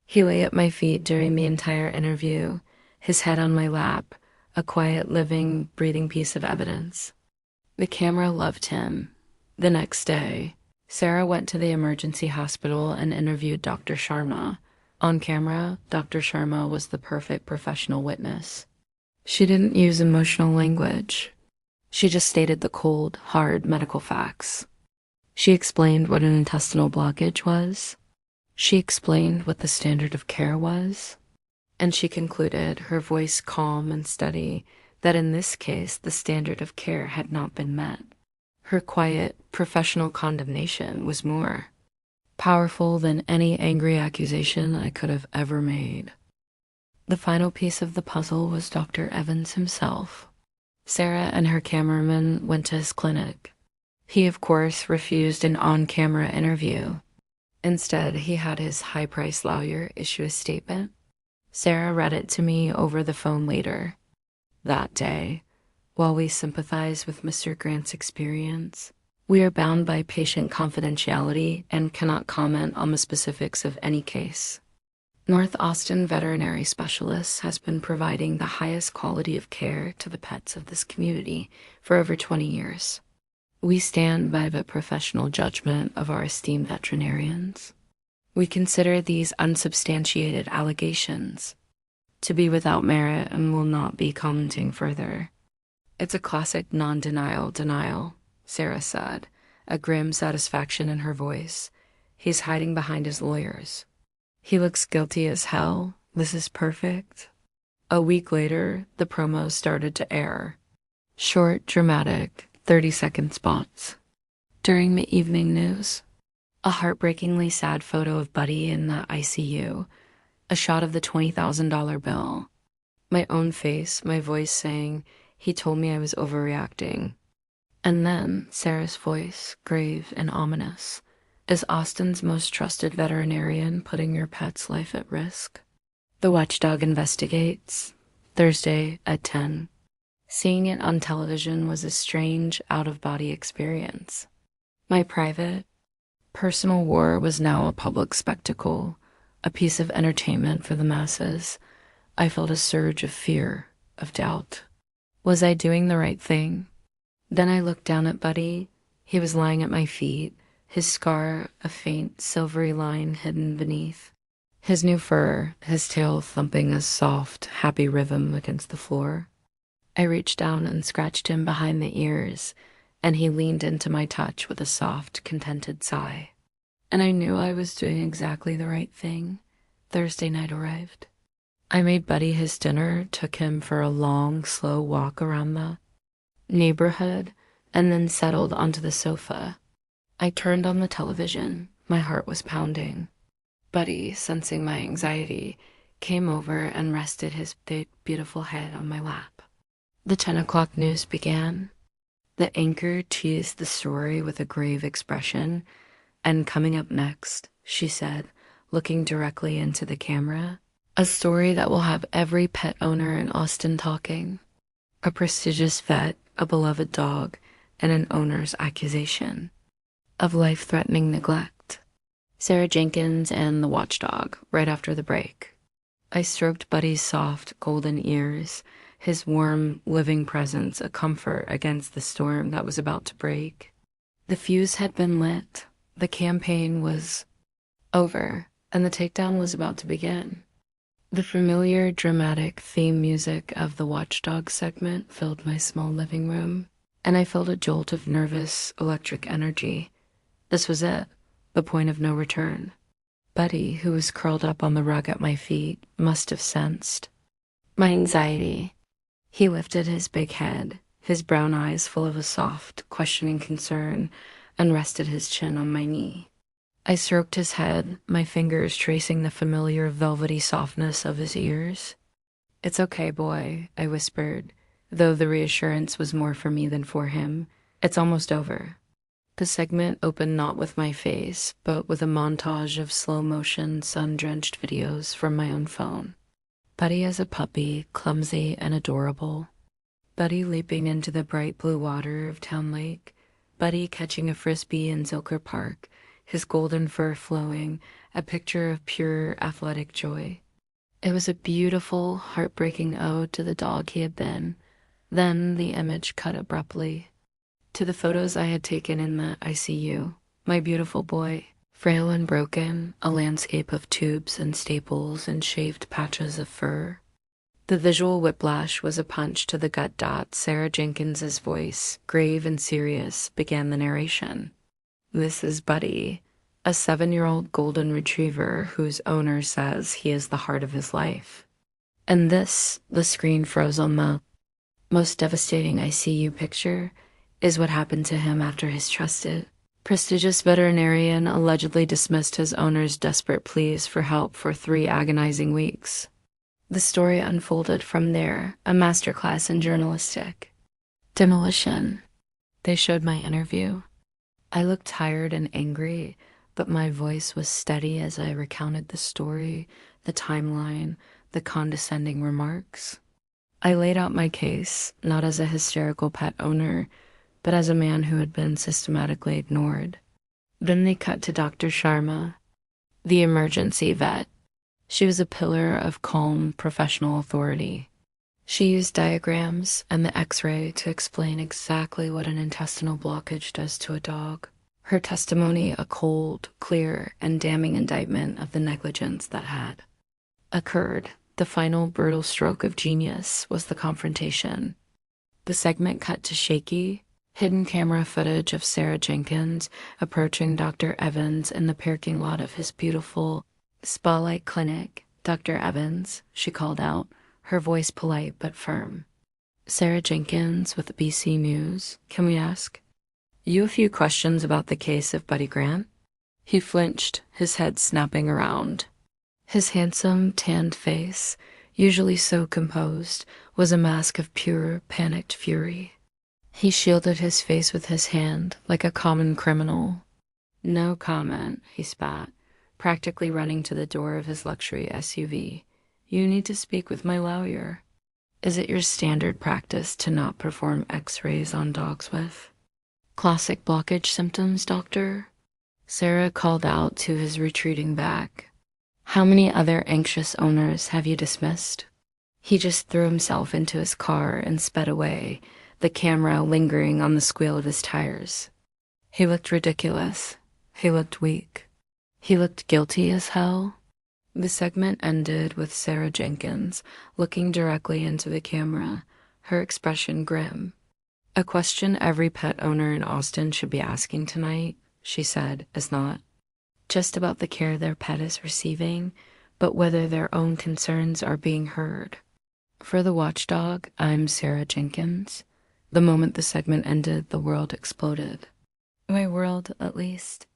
He lay at my feet during the entire interview, his head on my lap, a quiet, living, breathing piece of evidence. The camera loved him. The next day, Sarah went to the emergency hospital and interviewed Dr. Sharma. On camera, Dr. Sharma was the perfect professional witness. She didn't use emotional language. She just stated the cold, hard medical facts. She explained what an intestinal blockage was. She explained what the standard of care was. And she concluded, her voice calm and steady, that in this case the standard of care had not been met. Her quiet, professional condemnation was more powerful than any angry accusation I could have ever made. The final piece of the puzzle was Dr. Evans himself. Sarah and her cameraman went to his clinic. He, of course, refused an on-camera interview. Instead, he had his high-priced lawyer issue a statement. Sarah read it to me over the phone later. That day, while we sympathize with Mr. Grant's experience, we are bound by patient confidentiality and cannot comment on the specifics of any case. North Austin Veterinary Specialists has been providing the highest quality of care to the pets of this community for over 20 years. We stand by the professional judgment of our esteemed veterinarians. We consider these unsubstantiated allegations to be without merit and will not be commenting further. It's a classic non-denial denial, Sarah said, a grim satisfaction in her voice. He's hiding behind his lawyers. He looks guilty as hell. This is perfect. A week later, the promos started to air. Short, dramatic, 30-second spots. During the evening news, a heartbreakingly sad photo of Buddy in the ICU, a shot of the $20,000 bill, my own face, my voice saying, he told me I was overreacting. And then Sarah's voice, grave and ominous. Is Austin's most trusted veterinarian putting your pet's life at risk? The Watchdog investigates. Thursday at 10. Seeing it on television was a strange, out-of-body experience. My private, personal war was now a public spectacle, a piece of entertainment for the masses. I felt a surge of fear, of doubt. Was I doing the right thing? Then I looked down at Buddy. He was lying at my feet, his scar a faint, silvery line hidden beneath. His new fur, his tail thumping a soft, happy rhythm against the floor. I reached down and scratched him behind the ears, and he leaned into my touch with a soft, contented sigh. And I knew I was doing exactly the right thing. Thursday night arrived. I made Buddy his dinner, took him for a long, slow walk around the neighborhood, and then settled onto the sofa. I turned on the television. My heart was pounding. Buddy, sensing my anxiety, came over and rested his big, beautiful head on my lap. The 10 o'clock news began. The anchor teased the story with a grave expression, and coming up next, she said, looking directly into the camera, a story that will have every pet owner in Austin talking. A prestigious vet, a beloved dog, and an owner's accusation of life-threatening neglect. Sarah Jenkins and the Watchdog, right after the break. I stroked Buddy's soft, golden ears, his warm, living presence a comfort against the storm that was about to break. The fuse had been lit, the campaign was over, and the takedown was about to begin. The familiar, dramatic theme music of the Watchdog segment filled my small living room, and I felt a jolt of nervous, electric energy. This was it, the point of no return. Buddy, who was curled up on the rug at my feet, must have sensed my anxiety. He lifted his big head, his brown eyes full of a soft, questioning concern, and rested his chin on my knee. I stroked his head, my fingers tracing the familiar velvety softness of his ears. "It's okay, boy," I whispered, though the reassurance was more for me than for him. "It's almost over." The segment opened not with my face, but with a montage of slow-motion, sun-drenched videos from my own phone. Buddy as a puppy, clumsy and adorable. Buddy leaping into the bright blue water of Town Lake. Buddy catching a frisbee in Zilker Park, his golden fur flowing, a picture of pure athletic joy. It was a beautiful, heartbreaking ode to the dog he had been. Then the image cut abruptly to the photos I had taken in the ICU. My beautiful boy, frail and broken, a landscape of tubes and staples and shaved patches of fur. The visual whiplash was a punch to the gut. Sarah Jenkins's voice, grave and serious, began the narration. This is Buddy, a 7-year-old golden retriever whose owner says he is the heart of his life. And this, the screen froze on the most devastating ICU picture, is what happened to him after his trusted, prestigious veterinarian allegedly dismissed his owner's desperate pleas for help for 3 agonizing weeks. The story unfolded from there, a masterclass in journalistic demolition. They showed my interview. I looked tired and angry, but my voice was steady as I recounted the story, the timeline, the condescending remarks. I laid out my case, not as a hysterical pet owner, but as a man who had been systematically ignored. Then they cut to Dr. Sharma, the emergency vet. She was a pillar of calm, professional authority. She used diagrams and the X-ray to explain exactly what an intestinal blockage does to a dog. Her testimony a cold, clear, and damning indictment of the negligence that had occurred. The final brutal stroke of genius was the confrontation. The segment cut to shaky, hidden camera footage of Sarah Jenkins approaching Dr. Evans in the parking lot of his beautiful spa-like clinic. "Dr. Evans," she called out, her voice polite but firm. "Sarah Jenkins with the BC News. Can we ask you a few questions about the case of Buddy Grant?" He flinched, his head snapping around. His handsome, tanned face, usually so composed, was a mask of pure, panicked fury. He shielded his face with his hand, like a common criminal. "No comment," he spat, practically running to the door of his luxury SUV. "You need to speak with my lawyer." "Is it your standard practice to not perform X-rays on dogs with classic blockage symptoms, doctor?" Sarah called out to his retreating back. "How many other anxious owners have you dismissed?" He just threw himself into his car and sped away, the camera lingering on the squeal of his tires. He looked ridiculous. He looked weak. He looked guilty as hell. The segment ended with Sarah Jenkins looking directly into the camera, her expression grim. "A question every pet owner in Austin should be asking tonight," she said, is not just about the care their pet is receiving, but whether their own concerns are being heard. For the Watchdog, I'm Sarah Jenkins. The moment the segment ended, the world exploded. My world, at least.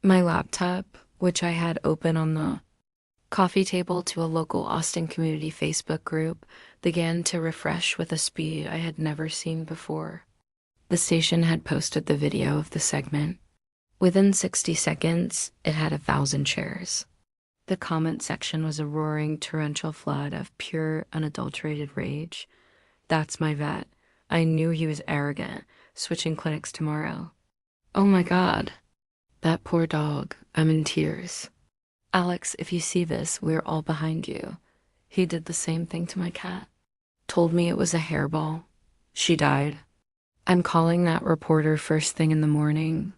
My laptop, which I had open on the coffee table to a local Austin community Facebook group, began to refresh with a speed I had never seen before. The station had posted the video of the segment. Within 60 seconds, it had 1,000 shares. The comment section was a roaring torrential flood of pure, unadulterated rage. "That's my vet. I knew he was arrogant, switching clinics tomorrow. Oh my God. That poor dog. I'm in tears. Alex, if you see this, we're all behind you. He did the same thing to my cat. Told me it was a hairball. She died. I'm calling that reporter first thing in the morning."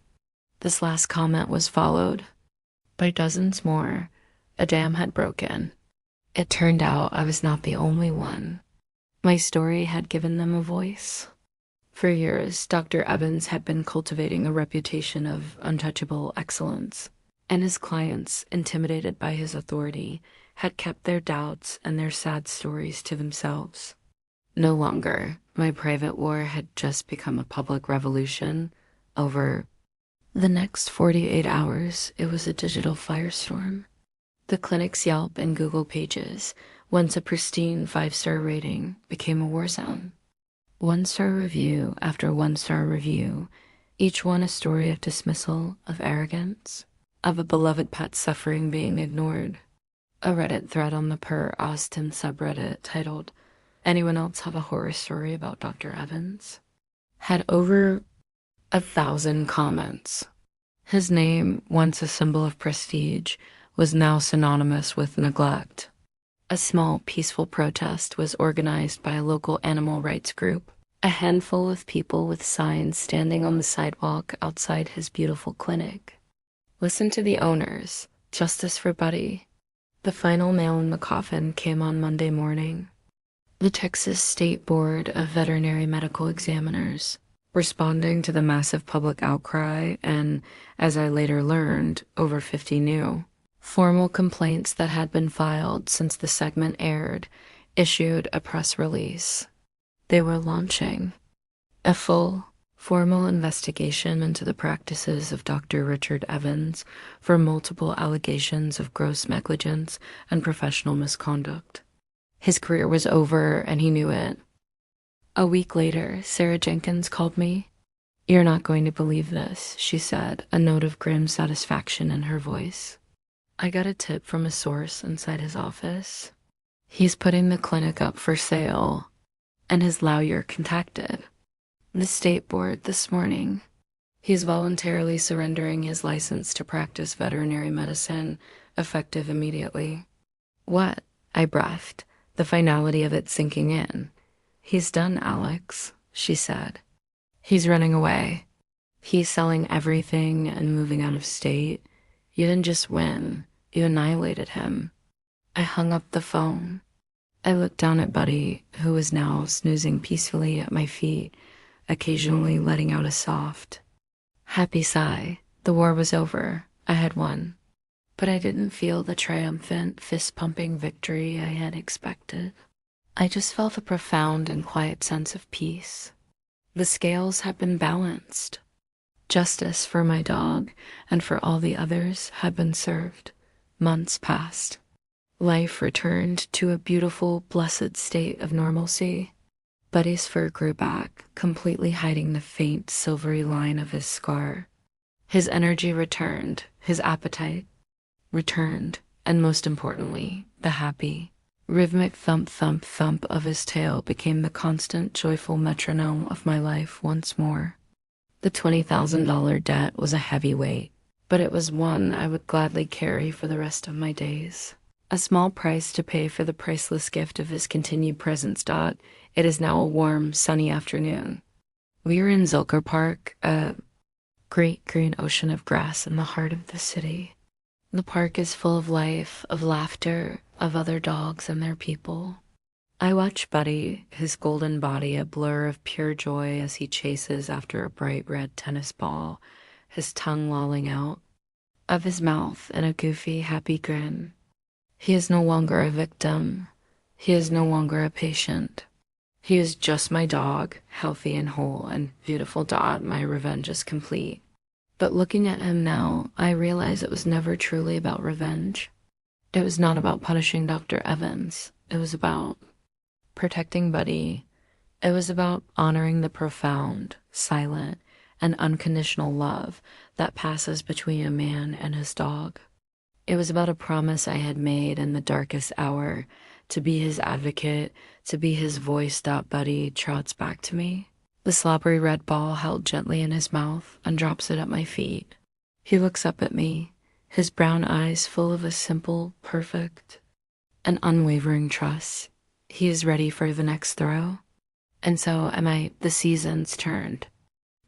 This last comment was followed by dozens more. A dam had broken. It turned out I was not the only one. My story had given them a voice. For years, Dr. Evans had been cultivating a reputation of untouchable excellence, and his clients, intimidated by his authority, had kept their doubts and their sad stories to themselves. No longer. My private war had just become a public revolution over the next 48 hours. It was a digital firestorm. The clinic's Yelp and Google pages, once a pristine 5-star rating, became a war zone. 1-star review after 1-star review, each one a story of dismissal, of arrogance, of a beloved pet suffering being ignored. A Reddit thread on the Per Austin subreddit titled, "Anyone else have a horror story about Dr. Evans?" had over 1,000 comments. His name, once a symbol of prestige, was now synonymous with neglect. A small, peaceful protest was organized by a local animal rights group. A handful of people with signs standing on the sidewalk outside his beautiful clinic. "Listen to the owners. Justice for Buddy." The final nail in the coffin came on Monday morning. The Texas State Board of Veterinary Medical Examiners, responding to the massive public outcry and, as I later learned, over 50 new formal complaints that had been filed since the segment aired, issued a press release. They were launching a full, formal investigation into the practices of Dr. Richard Evans for multiple allegations of gross negligence and professional misconduct. His career was over and he knew it. A week later, Sarah Jenkins called me. "You're not going to believe this," she said, a note of grim satisfaction in her voice. "I got a tip from a source inside his office. He's putting the clinic up for sale, and his lawyer contacted the state board this morning. He's voluntarily surrendering his license to practice veterinary medicine, effective immediately." "What?" I breathed, the finality of it sinking in. "He's done, Alex," she said. "He's running away. He's selling everything and moving out of state. You didn't just win, you annihilated him." I hung up the phone. I looked down at Buddy, who was now snoozing peacefully at my feet, occasionally letting out a soft, happy sigh. The war was over. I had won. But I didn't feel the triumphant, fist-pumping victory I had expected. I just felt a profound and quiet sense of peace. The scales had been balanced. Justice for my dog and for all the others had been served. Months passed. Life returned to a beautiful, blessed state of normalcy. Buddy's fur grew back, completely hiding the faint, silvery line of his scar. His energy returned, his appetite returned, and most importantly, the happy, rhythmic thump, thump, thump of his tail became the constant, joyful metronome of my life once more. The $20,000 debt was a heavy weight, but it was one I would gladly carry for the rest of my days. A small price to pay for the priceless gift of his continued presence. It is now a warm, sunny afternoon. We are in Zilker Park, a great green ocean of grass in the heart of the city. The park is full of life, of laughter, of other dogs and their people. I watch Buddy, his golden body a blur of pure joy as he chases after a bright red tennis ball, his tongue lolling out of his mouth in a goofy, happy grin. He is no longer a victim. He is no longer a patient. He is just my dog, healthy and whole and beautiful. My revenge is complete. But looking at him now, I realize it was never truly about revenge. It was not about punishing Dr. Evans. It was about protecting Buddy. It was about honoring the profound, silent, and unconditional love that passes between a man and his dog. It was about a promise I had made in the darkest hour to be his advocate, to be his voice. Buddy trots back to me, the slobbery red ball held gently in his mouth, and drops it at my feet. He looks up at me, his brown eyes full of a simple, perfect, and unwavering trust. He is ready for the next throw. And so am I. The seasons turned.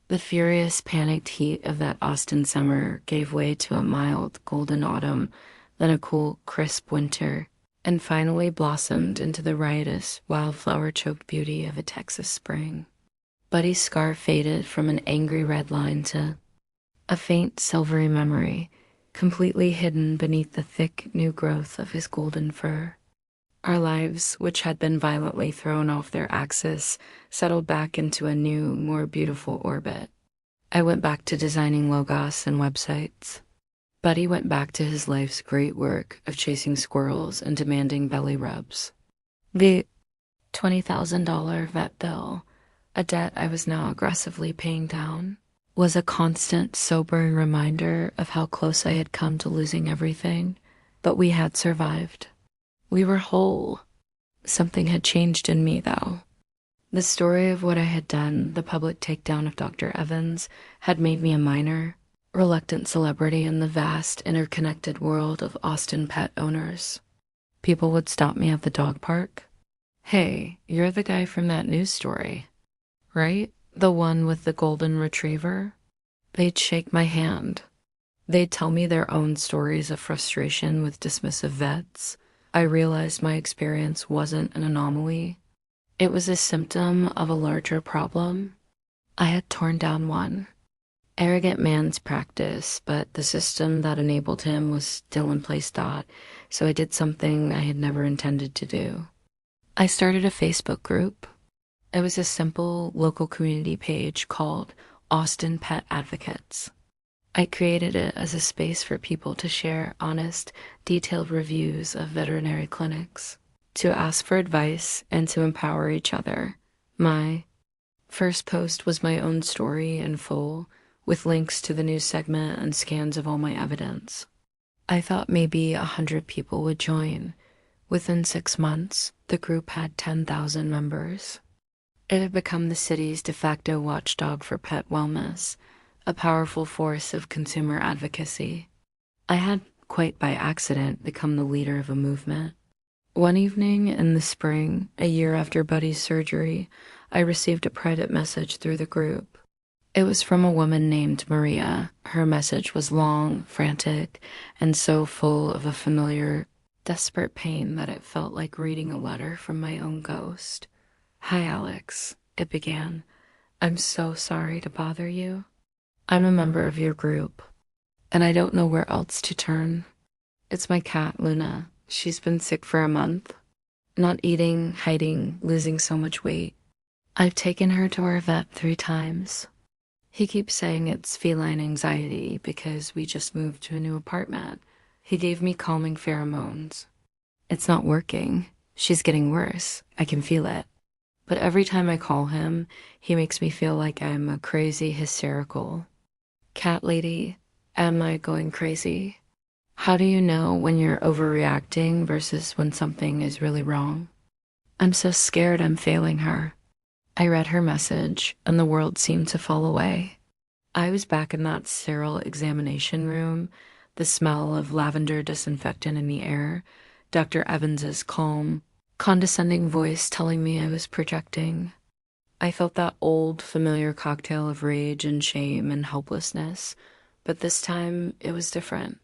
The furious, panicked heat of that Austin summer gave way to a mild, golden autumn, then a cool, crisp winter, and finally blossomed into the riotous, wildflower-choked beauty of a Texas spring. Buddy's scar faded from an angry red line to a faint, silvery memory, completely hidden beneath the thick, new growth of his golden fur. Our lives, which had been violently thrown off their axis, settled back into a new, more beautiful orbit. I went back to designing logos and websites. Buddy went back to his life's great work of chasing squirrels and demanding belly rubs. The $20,000 vet bill, a debt I was now aggressively paying down, was a constant, sobering reminder of how close I had come to losing everything, but we had survived. We were whole. Something had changed in me, though. The story of what I had done, the public takedown of Dr. Evans, had made me a minor, reluctant celebrity in the vast, interconnected world of Austin pet owners. People would stop me at the dog park. "Hey, you're the guy from that news story, right? The one with the golden retriever?" They'd shake my hand. They'd tell me their own stories of frustration with dismissive vets. I realized my experience wasn't an anomaly. It was a symptom of a larger problem. I had torn down one arrogant man's practice, but the system that enabled him was still in place. So I did something I had never intended to do. I started a Facebook group. It was a simple local community page called Austin Pet Advocates. I created it as a space for people to share honest, detailed reviews of veterinary clinics, to ask for advice, and to empower each other. My first post was my own story in full, with links to the news segment and scans of all my evidence. I thought maybe 100 people would join. Within 6 months, the group had 10,000 members. It had become the city's de facto watchdog for pet wellness, a powerful force of consumer advocacy. I had, quite by accident, become the leader of a movement. One evening in the spring, a year after Buddy's surgery, I received a private message through the group. It was from a woman named Maria. Her message was long, frantic, and so full of a familiar, desperate pain that it felt like reading a letter from my own ghost. "Hi, Alex," it began. "I'm so sorry to bother you. I'm a member of your group, and I don't know where else to turn. It's my cat, Luna. She's been sick for a month. Not eating, hiding, losing so much weight. I've taken her to our vet 3 times. He keeps saying it's feline anxiety because we just moved to a new apartment. He gave me calming pheromones. It's not working. She's getting worse. I can feel it. But every time I call him, he makes me feel like I'm a crazy, hysterical cat lady. Am I going crazy? How do you know when you're overreacting versus when something is really wrong? I'm so scared I'm failing her." I read her message, and the world seemed to fall away. I was back in that sterile examination room, the smell of lavender disinfectant in the air, Dr. Evans's calm, condescending voice telling me I was projecting. I felt that old, familiar cocktail of rage and shame and helplessness, but this time it was different.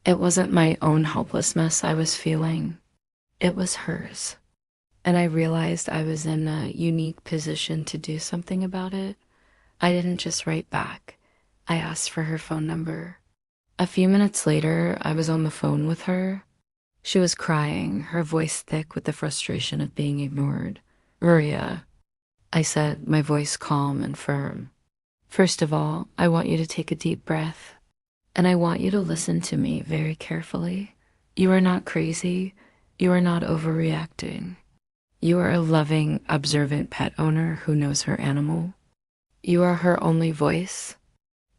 It wasn't my own helplessness I was feeling. It was hers. And I realized I was in a unique position to do something about it. I didn't just write back. I asked for her phone number. A few minutes later, I was on the phone with her. She was crying, her voice thick with the frustration of being ignored. "Maria," I said, my voice calm and firm. "First of all, I want you to take a deep breath, and I want you to listen to me very carefully. You are not crazy. You are not overreacting. You are a loving, observant pet owner who knows her animal. You are her only voice,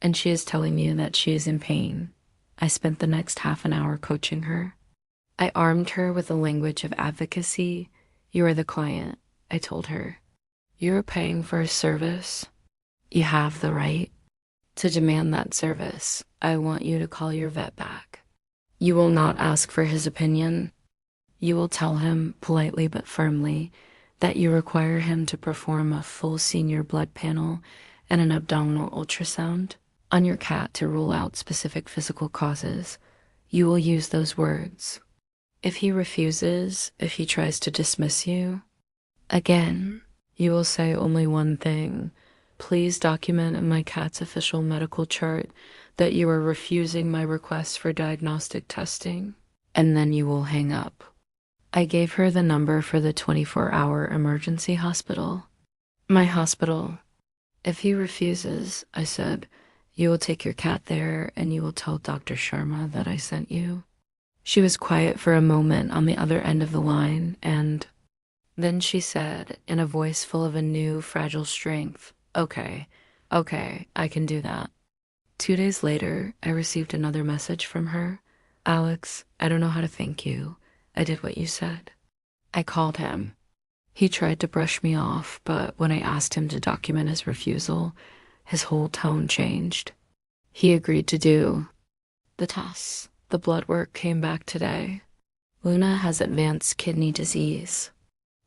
and she is telling you that she is in pain." I spent the next half an hour coaching her. I armed her with the language of advocacy. "You are the client," I told her. "You are paying for a service. You have the right to demand that service. I want you to call your vet back. You will not ask for his opinion. You will tell him, politely but firmly, that you require him to perform a full senior blood panel and an abdominal ultrasound on your cat to rule out specific physical causes. You will use those words. If he refuses, if he tries to dismiss you, again, you will say only one thing. Please document in my cat's official medical chart that you are refusing my request for diagnostic testing, and then you will hang up." I gave her the number for the 24-hour emergency hospital. "My hospital. If he refuses," I said, "you will take your cat there and you will tell Dr. Sharma that I sent you." She was quiet for a moment on the other end of the line, and then she said, in a voice full of a new, fragile strength, Okay, I can do that." 2 days later, I received another message from her. "Alex, I don't know how to thank you. I did what you said." I called him. He tried to brush me off, but when I asked him to document his refusal, his whole tone changed. He agreed to do the tests. The blood work came back today. Luna has advanced kidney disease.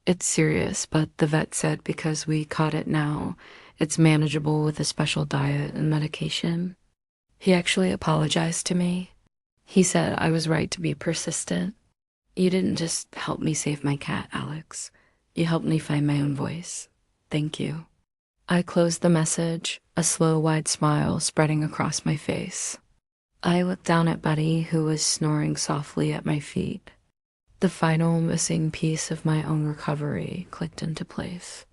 It's serious, but the vet said because we caught it now, it's manageable with a special diet and medication. He actually apologized to me. He said I was right to be persistent. "You didn't just help me save my cat, Alex. You helped me find my own voice. Thank you." I closed the message, a slow, wide smile spreading across my face. I looked down at Buddy, who was snoring softly at my feet. The final missing piece of my own recovery clicked into place.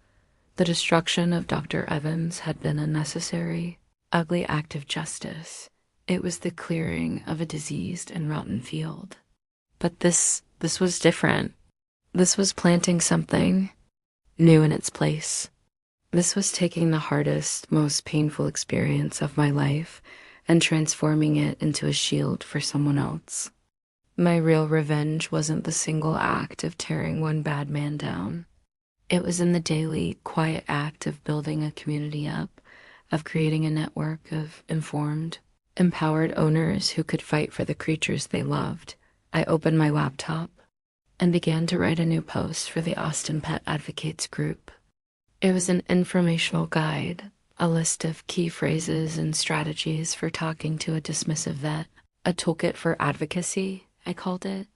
The destruction of Dr. Evans had been a necessary, ugly act of justice. It was the clearing of a diseased and rotten field. But this was different. This was planting something new in its place. This was taking the hardest, most painful experience of my life and transforming it into a shield for someone else. My real revenge wasn't the single act of tearing one bad man down. It was in the daily, quiet act of building a community up, of creating a network of informed, empowered owners who could fight for the creatures they loved. I opened my laptop and began to write a new post for the Austin Pet Advocates group. It was an informational guide, a list of key phrases and strategies for talking to a dismissive vet, a toolkit for advocacy, I called it.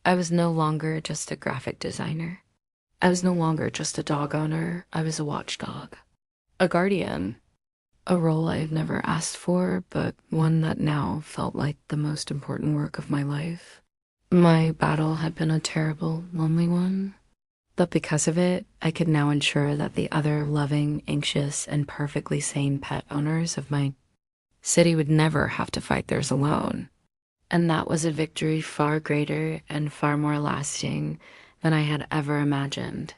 I was no longer just a graphic designer. I was no longer just a dog owner. I was a watchdog, a guardian, a role I had never asked for, but one that now felt like the most important work of my life. My battle had been a terrible, lonely one, but because of it, I could now ensure that the other loving, anxious, and perfectly sane pet owners of my city would never have to fight theirs alone. And that was a victory far greater and far more lasting than I had ever imagined.